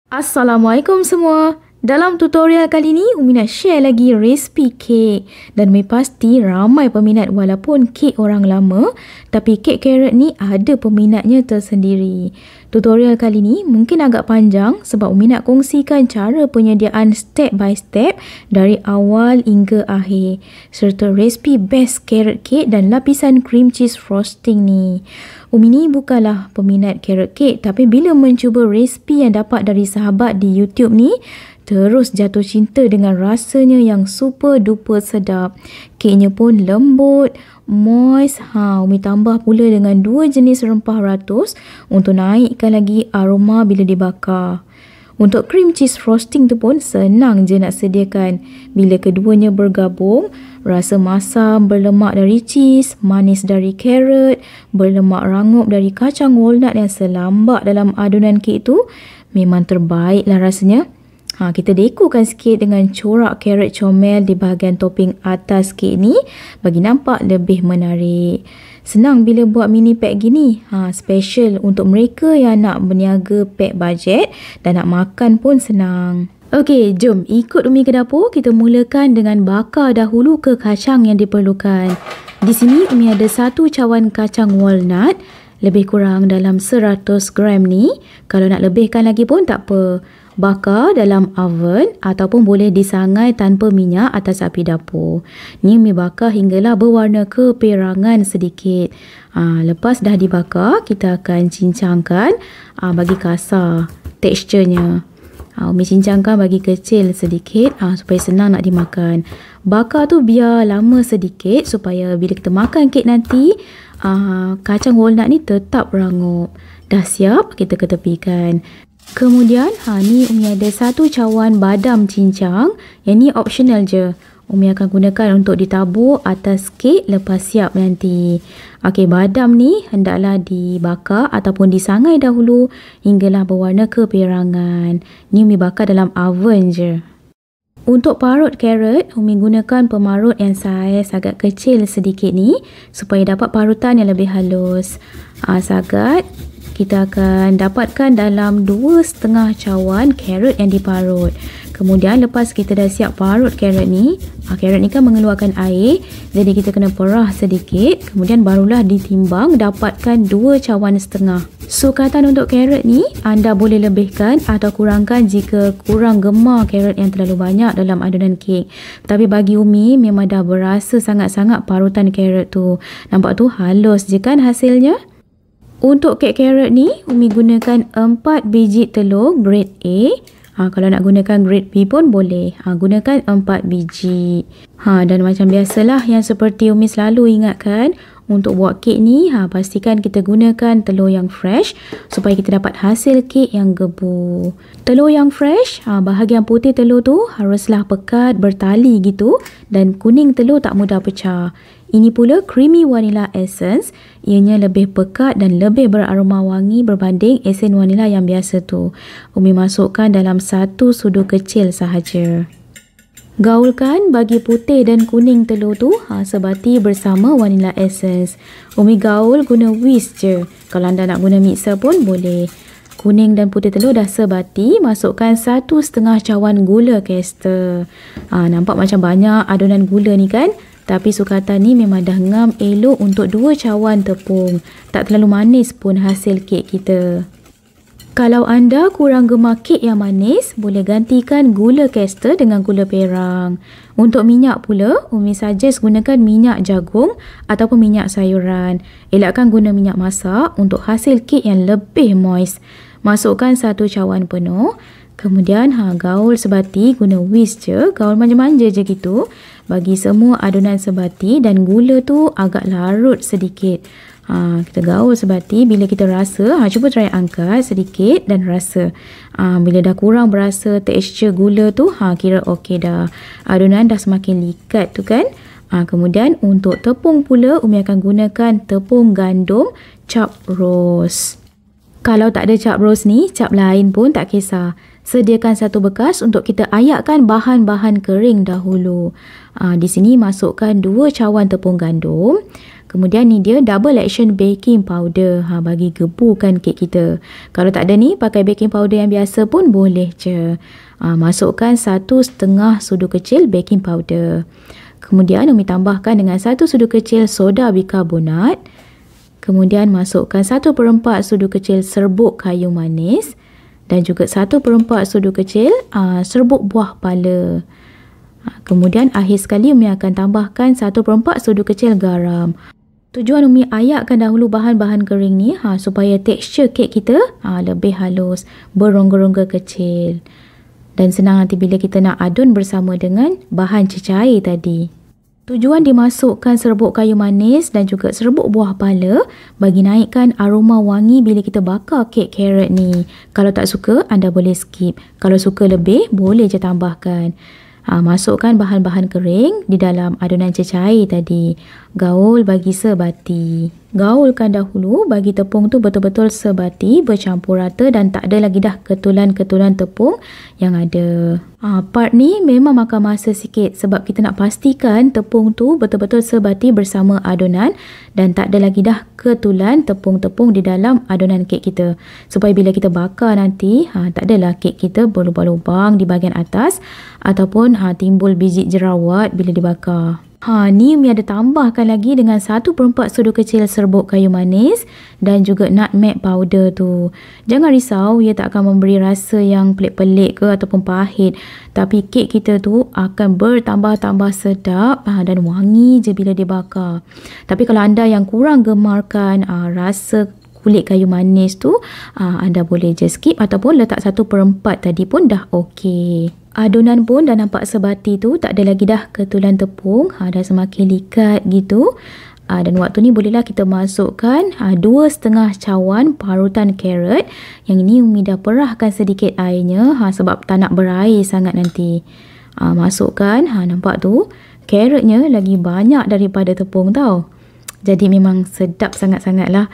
Assalamualaikum semua. Dalam tutorial kali ni, Umi nak share lagi resipi kek. Dan Umi pasti ramai peminat walaupun kek orang lama, tapi kek carrot ni ada peminatnya tersendiri. Tutorial kali ni mungkin agak panjang sebab Umi nak kongsikan cara penyediaan step by step dari awal hingga akhir. Serta resipi best carrot cake dan lapisan cream cheese frosting ni. Umi ni bukanlah peminat carrot cake, tapi bila mencuba resipi yang dapat dari sahabat di YouTube ni, terus jatuh cinta dengan rasanya yang super duper sedap. Keknya pun lembut, moist. Umi tambah pula dengan 2 jenis rempah ratus untuk naikkan lagi aroma bila dibakar. Untuk cream cheese frosting tu pun senang je nak sediakan. Bila keduanya bergabung, rasa masam berlemak dari cheese, manis dari carrot, berlemak rangup dari kacang walnut yang selambak dalam adunan kek tu, memang terbaiklah rasanya. Kita dekorkan sikit dengan corak carrot comel di bahagian topping atas kek ni bagi nampak lebih menarik. Senang bila buat mini pack gini. Special untuk mereka yang nak berniaga pack bajet dan nak makan pun senang. Okey, jom ikut Umi ke dapur. Kita mulakan dengan bakar dahulu ke kacang yang diperlukan. Di sini Umi ada 1 cawan kacang walnut, lebih kurang dalam 100 gram ni. Kalau nak lebihkan lagi pun tak apa. Bakar dalam oven ataupun boleh disangai tanpa minyak atas api dapur. Ni Umi bakar hinggalah berwarna keperangan sedikit. Lepas dah dibakar, kita akan cincangkan bagi kasar teksturnya. Umi cincangkan bagi kecil sedikit supaya senang nak dimakan. Bakar tu biar lama sedikit supaya bila kita makan kek nanti, kacang walnut ni tetap rangup. Dah siap, kita ketepikan. Kemudian, ni Umi ada 1 cawan badam cincang. Yang ni optional je. Umi akan gunakan untuk ditabur atas kek lepas siap nanti. Okey, badam ni hendaklah dibakar ataupun disangai dahulu hinggalah berwarna keperangan. Ni Umi bakar dalam oven je. Untuk parut carrot, Umi gunakan pemarut yang saiz agak kecil sedikit ni supaya dapat parutan yang lebih halus. Sagat kita akan dapatkan dalam 2,5 cawan carrot yang diparut. Kemudian lepas kita dah siap parut carrot ni kan mengeluarkan air, jadi kita kena perah sedikit, kemudian barulah ditimbang dapatkan 2,5 cawan. Sukatan untuk carrot ni anda boleh lebihkan atau kurangkan jika kurang gemar carrot yang terlalu banyak dalam adunan kek. Tapi bagi Umi memang dah berasa sangat-sangat parutan carrot tu. Nampak tu halus je kan hasilnya? Untuk kek carrot ni, Umi gunakan 4 biji telur grade A. Kalau nak gunakan grade B pun boleh. Gunakan 4 biji. Dan macam biasalah yang seperti Umi selalu ingatkan, untuk buat kek ni, pastikan kita gunakan telur yang fresh supaya kita dapat hasil kek yang gebu. Telur yang fresh, bahagian putih telur tu haruslah pekat bertali gitu dan kuning telur tak mudah pecah. Ini pula creamy vanilla essence, ianya lebih pekat dan lebih beraroma wangi berbanding esen vanilla yang biasa tu. Umi masukkan dalam 1 sudu kecil sahaja. Gaulkan bagi putih dan kuning telur tu sebati bersama vanilla essence. Umi gaul guna whisk je. Kalau anda nak guna mixer pun boleh. Kuning dan putih telur dah sebati, masukkan 1,5 cawan gula caster. Nampak macam banyak adunan gula ni kan? Tapi sukatan ni memang dah ngam elok untuk 2 cawan tepung. Tak terlalu manis pun hasil kek kita. Kalau anda kurang gemar kek yang manis, boleh gantikan gula caster dengan gula perang. Untuk minyak pula, Umi suggest gunakan minyak jagung ataupun minyak sayuran. Elakkan guna minyak masak untuk hasil kek yang lebih moist. Masukkan 1 cawan penuh. Kemudian gaul sebati, guna whisk je, gaul manja-manja je gitu. Bagi semua adunan sebati dan gula tu agak larut sedikit. Kita gaul sebati. Bila kita rasa, cuba try angkat sedikit dan rasa. Bila dah kurang berasa tekstur gula tu, kira okey dah. Adunan dah semakin likat tu kan. Kemudian untuk tepung pula, Umi akan gunakan tepung gandum cap roast. Kalau tak ada cap roast ni, cap lain pun tak kisah. Sediakan satu bekas untuk kita ayakkan bahan-bahan kering dahulu. Di sini masukkan 2 cawan tepung gandum. Kemudian ni dia double action baking powder. Bagi gebukan kek kita. Kalau tak ada ni, pakai baking powder yang biasa pun boleh je. Masukkan 1,5 sudu kecil baking powder. Kemudian Umi tambahkan dengan 1 sudu kecil soda bikarbonat. Kemudian masukkan 1/4 sudu kecil serbuk kayu manis. Dan juga 1/4 sudu kecil serbuk buah pala. Kemudian akhir sekali Umi akan tambahkan 1/4 sudu kecil garam. Tujuan Umi ayakkan dahulu bahan-bahan kering ni supaya tekstur kek kita lebih halus, berongga-rongga kecil. Dan senang nanti bila kita nak adun bersama dengan bahan cecair tadi. Tujuan dimasukkan serbuk kayu manis dan juga serbuk buah pala bagi naikkan aroma wangi bila kita bakar kek carrot ni. Kalau tak suka, anda boleh skip. Kalau suka lebih, boleh je tambahkan. Masukkan bahan-bahan kering di dalam adunan cecair tadi. Gaul bagi sebati. Gaulkan dahulu bagi tepung tu betul-betul sebati, bercampur rata dan tak ada lagi dah ketulan-ketulan tepung yang ada. Part ni memang makan masa sikit sebab kita nak pastikan tepung tu betul-betul sebati bersama adunan dan tak ada lagi dah ketulan tepung-tepung di dalam adunan kek kita. Supaya bila kita bakar nanti, tak adalah kek kita berlubang-lubang di bahagian atas ataupun timbul biji jerawat bila dibakar. Ni Umi ada tambahkan lagi dengan 1/4 sudu kecil serbuk kayu manis dan juga nutmeg powder tu. Jangan risau, ia tak akan memberi rasa yang pelik-pelik ke ataupun pahit. Tapi kek kita tu akan bertambah-tambah sedap dan wangi je bila dibakar. Tapi kalau anda yang kurang gemarkan rasa kulit kayu manis tu, anda boleh je skip ataupun letak 1/4 tadi pun dah okey. Adunan pun dah nampak sebati tu, tak ada lagi dah ketulan tepung, dah semakin likat gitu. Dan waktu ni bolehlah kita masukkan 2,5 cawan parutan carrot. Yang ini Umi dah perahkan sedikit airnya sebab tak nak berair sangat nanti. Masukkan, nampak tu carrotnya lagi banyak daripada tepung tau. Jadi memang sedap sangat-sangat lah.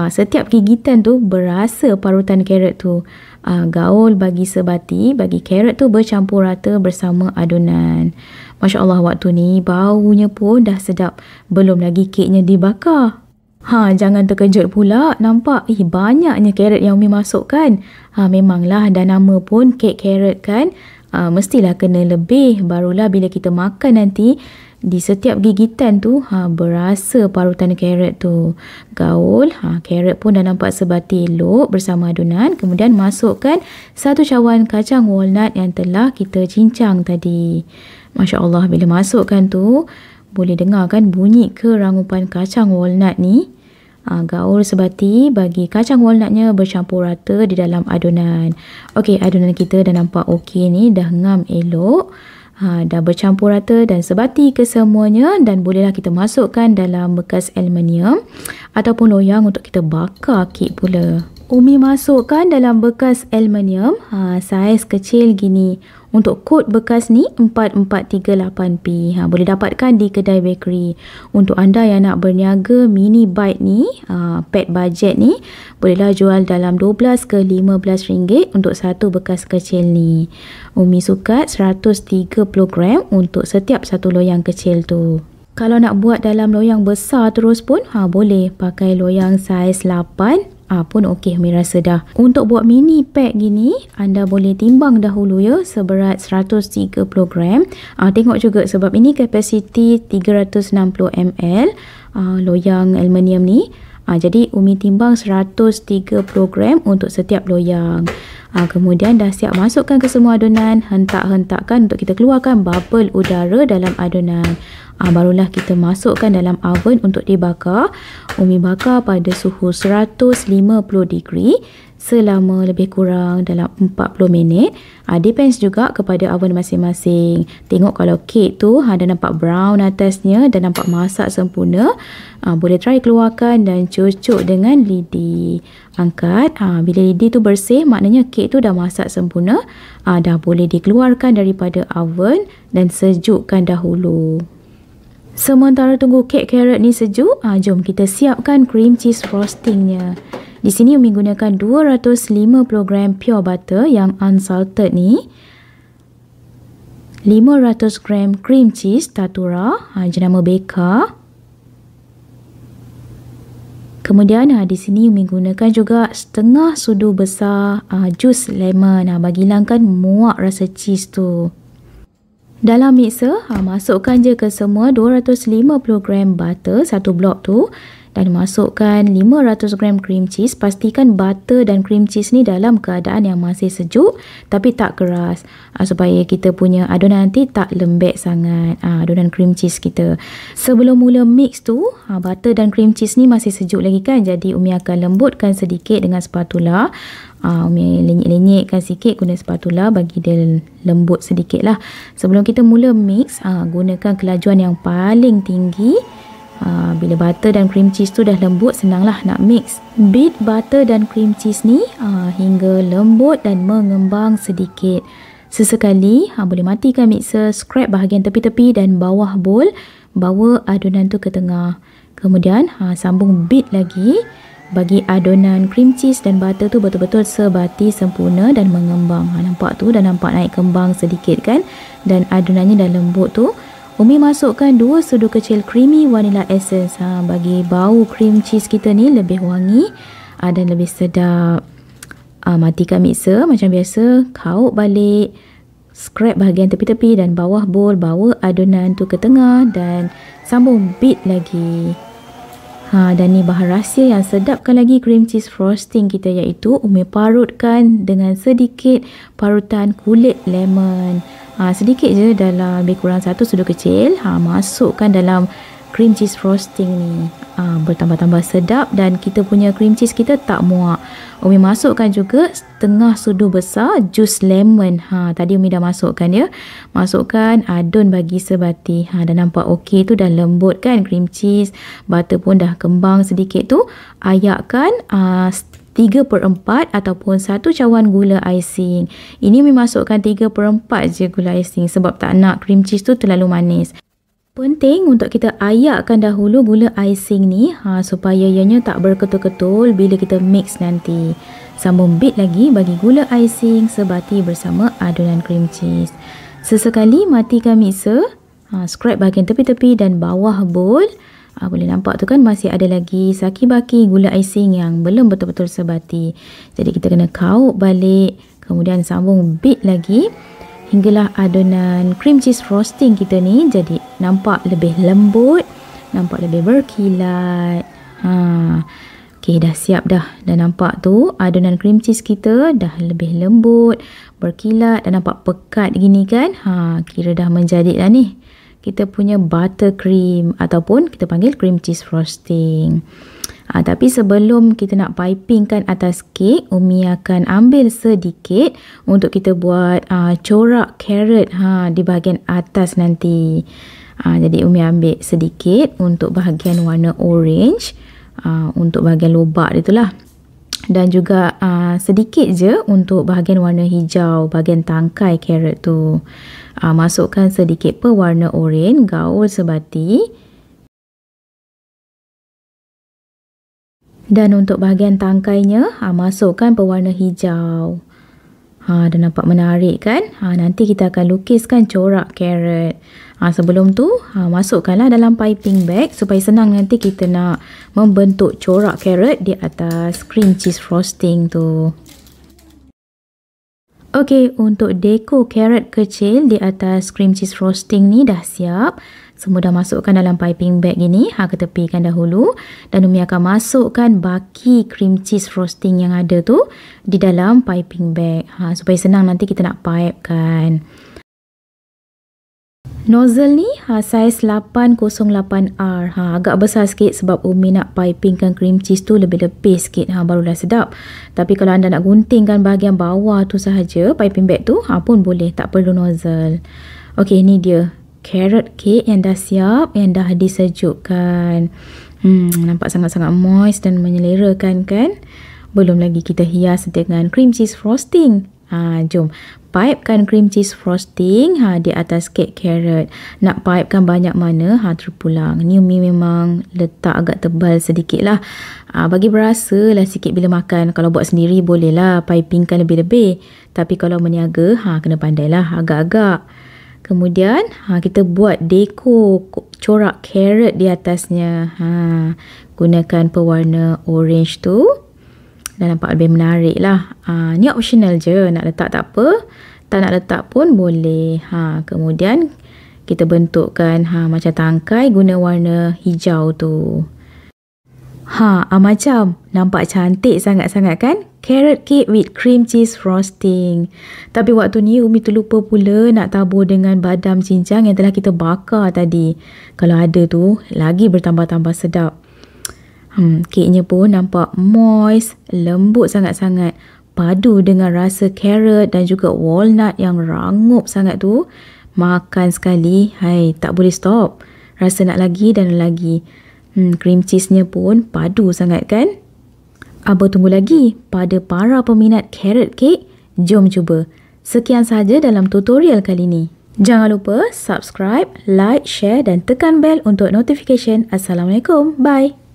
Setiap gigitan tu berasa parutan carrot tu. Gaul bagi sebati, bagi carrot tu bercampur rata bersama adunan. Masya Allah, waktu ni baunya pun dah sedap. Belum lagi keknya dibakar. Jangan terkejut pula nampak banyaknya carrot yang Umi masukkan. Memanglah dah nama pun kek carrot kan. Mestilah kena lebih. Barulah bila kita makan nanti, di setiap gigitan tu berasa parutan carrot tu. Gaul, carrot pun dah nampak sebati elok bersama adunan. Kemudian masukkan 1 cawan kacang walnut yang telah kita cincang tadi. Masya Allah, bila masukkan tu boleh dengar kan bunyi kerangupan kacang walnut ni. Gaul sebati bagi kacang walnutnya bercampur rata di dalam adunan. Okey, adunan kita dah nampak okey ni, dah ngam elok. Dah bercampur rata dan sebati kesemuanya dan bolehlah kita masukkan dalam bekas aluminium ataupun loyang untuk kita bakar kek pula. Umi masukkan dalam bekas aluminium saiz kecil gini. Untuk kod bekas ni 4438p. Boleh dapatkan di kedai bakery. Untuk anda yang nak berniaga mini bite ni, pet budget ni, bolehlah jual dalam 12 ke 15 ringgit untuk satu bekas kecil ni. Umi sukat 130 gram untuk setiap satu loyang kecil tu. Kalau nak buat dalam loyang besar terus pun boleh pakai loyang saiz 8 pun okey, Umi rasa dah. Untuk buat mini pack gini, anda boleh timbang dahulu ya, seberat 130 gram. Tengok juga sebab ini kapasiti 360 ml loyang aluminium ni. Jadi Umi timbang 130 gram untuk setiap loyang. Kemudian dah siap masukkan ke semua adunan, hentak-hentakkan untuk kita keluarkan bubble udara dalam adunan. Barulah kita masukkan dalam oven untuk dibakar. Umi bakar pada suhu 150 degree selama lebih kurang dalam 40 minit. Depends juga kepada oven masing-masing. Tengok kalau kek tu dah nampak brown atasnya, dah nampak masak sempurna, boleh try keluarkan dan cucuk dengan lidi. Angkat, bila lidi tu bersih maknanya kek tu dah masak sempurna. Dah boleh dikeluarkan daripada oven dan sejukkan dahulu. Sementara tunggu kek carrot ni sejuk, jom kita siapkan cream cheese frostingnya. Di sini Umi gunakan 250 gram pure butter yang unsalted ni. 500 gram cream cheese Tatura, jenama Beka. Kemudian di sini Umi gunakan juga setengah sudu besar jus lemon, bagi hilangkan muak rasa cheese tu. Dalam mixer, masukkan je ke semua 250 gram butter satu blok tu dan masukkan 500 gram cream cheese. Pastikan butter dan cream cheese ni dalam keadaan yang masih sejuk tapi tak keras, supaya kita punya adunan nanti tak lembek sangat, adunan cream cheese kita. Sebelum mula mix tu, butter dan cream cheese ni masih sejuk lagi kan, jadi Umi akan lembutkan sedikit dengan spatula. Umi lenyek-lenyekkan sikit guna spatula bagi dia lembut sedikit lah. Sebelum kita mula mix, gunakan kelajuan yang paling tinggi. Bila butter dan cream cheese tu dah lembut, senanglah nak mix. Beat butter dan cream cheese ni hingga lembut dan mengembang sedikit. Sesekali boleh matikan mixer, scrap bahagian tepi-tepi dan bawah bowl, bawa adunan tu ke tengah. Kemudian sambung beat lagi bagi adunan cream cheese dan butter tu betul-betul sebati sempurna dan mengembang. Nampak tu dah nampak naik kembang sedikit kan, dan adunannya dah lembut tu. Umi masukkan 2 sudu kecil creamy vanilla essence, bagi bau cream cheese kita ni lebih wangi dan lebih sedap. Matikan mixer macam biasa, kaut balik, scrap bahagian tepi-tepi dan bawah bowl, bawa adunan tu ke tengah dan sambung beat lagi. Dan ni bahan rahsia yang sedapkan lagi cream cheese frosting kita, iaitu Umi parutkan dengan sedikit parutan kulit lemon. Sedikit je, dalam lebih kurang 1 sudu kecil. Masukkan dalam cream cheese frosting ni. Bertambah-tambah sedap dan kita punya cream cheese kita tak muak. Umi masukkan juga setengah sudu besar jus lemon. Tadi Umi dah masukkan ya. Masukkan, adun bagi sebati. Dah nampak okey tu, dah lembut kan cream cheese. Butter pun dah kembang sedikit tu. Ayakkan 3/4 ataupun 1 cawan gula icing. Ini Umi masukkan 3/4 je gula icing sebab tak nak cream cheese tu terlalu manis. Penting untuk kita ayakkan dahulu gula icing ni supaya ianya tak berketul-ketul bila kita mix nanti. Sambung beat lagi bagi gula icing sebati bersama adunan cream cheese. Sesekali matikan mixer, scrap bahagian tepi-tepi dan bawah bowl. Boleh nampak tu kan, masih ada lagi saki-baki gula icing yang belum betul-betul sebati. Jadi kita kena kaut balik, kemudian sambung beat lagi hinggalah adunan cream cheese frosting kita ni jadi nampak lebih lembut, nampak lebih berkilat. Okey, dah siap dah. Dah nampak tu adunan cream cheese kita dah lebih lembut, berkilat dan nampak pekat gini kan. Kira dah menjadi dah ni kita punya buttercream ataupun kita panggil cream cheese frosting. Tapi sebelum kita nak pipingkan atas kek, Umi akan ambil sedikit untuk kita buat corak carrot di bahagian atas nanti. Jadi Umi ambil sedikit untuk bahagian warna orange, untuk bahagian lobak dia tu lah. Dan juga sedikit je untuk bahagian warna hijau, bahagian tangkai carrot tu. Masukkan sedikit pewarna oranye, gaul sebati. Dan untuk bahagian tangkainya, masukkan pewarna hijau. Dah nampak menarik kan? Nanti kita akan lukiskan corak carrot. Sebelum tu, masukkanlah dalam piping bag supaya senang nanti kita nak membentuk corak carrot di atas cream cheese frosting tu. Okey, untuk dekor carrot kecil di atas cream cheese frosting ni dah siap. Semua dah masukkan dalam piping bag ini. Ketepikan dahulu. Dan Umi akan masukkan baki cream cheese frosting yang ada tu di dalam piping bag. Supaya senang nanti kita nak pipe kan. Nozzle ni saiz 808R. Agak besar sikit sebab Umi nak pipingkan cream cheese tu lebih lepis sikit. Barulah sedap. Tapi kalau anda nak guntingkan bahagian bawah tu sahaja, piping bag tu pun boleh, tak perlu nozzle. Okey, ni dia carrot cake yang dah siap, yang dah disejukkan. Nampak sangat-sangat moist dan menyelerakan kan? Belum lagi kita hias dengan cream cheese frosting. Jom pipekan cream cheese frosting di atas kek carrot. Nak pipekan banyak mana terpulang. Ni Umi memang letak agak tebal sedikit lah. Bagi berasa lah sikit bila makan. Kalau buat sendiri boleh lah pipingkan lebih-lebih. Tapi kalau meniaga kena pandai lah agak-agak. Kemudian kita buat dekor corak carrot di atasnya. Gunakan pewarna orange tu. Dan nampak lebih menarik lah. Ni optional je. Nak letak tak apa. Tak nak letak pun boleh. Kemudian kita bentukkan macam tangkai guna warna hijau tu. Macam nampak cantik sangat-sangat kan? Carrot cake with cream cheese frosting. Tapi waktu ni Umi terlupa pula nak tabur dengan badam cincang yang telah kita bakar tadi. Kalau ada tu lagi bertambah-tambah sedap. Keknya pun nampak moist, lembut sangat-sangat. Padu dengan rasa carrot dan juga walnut yang rangup sangat tu. Makan sekali, tak boleh stop. Rasa nak lagi dan lagi. Cream cheese-nya pun padu sangat kan? Apa tunggu lagi? Pada para peminat carrot cake, jom cuba. Sekian sahaja dalam tutorial kali ni. Jangan lupa subscribe, like, share dan tekan bel untuk notification. Assalamualaikum. Bye.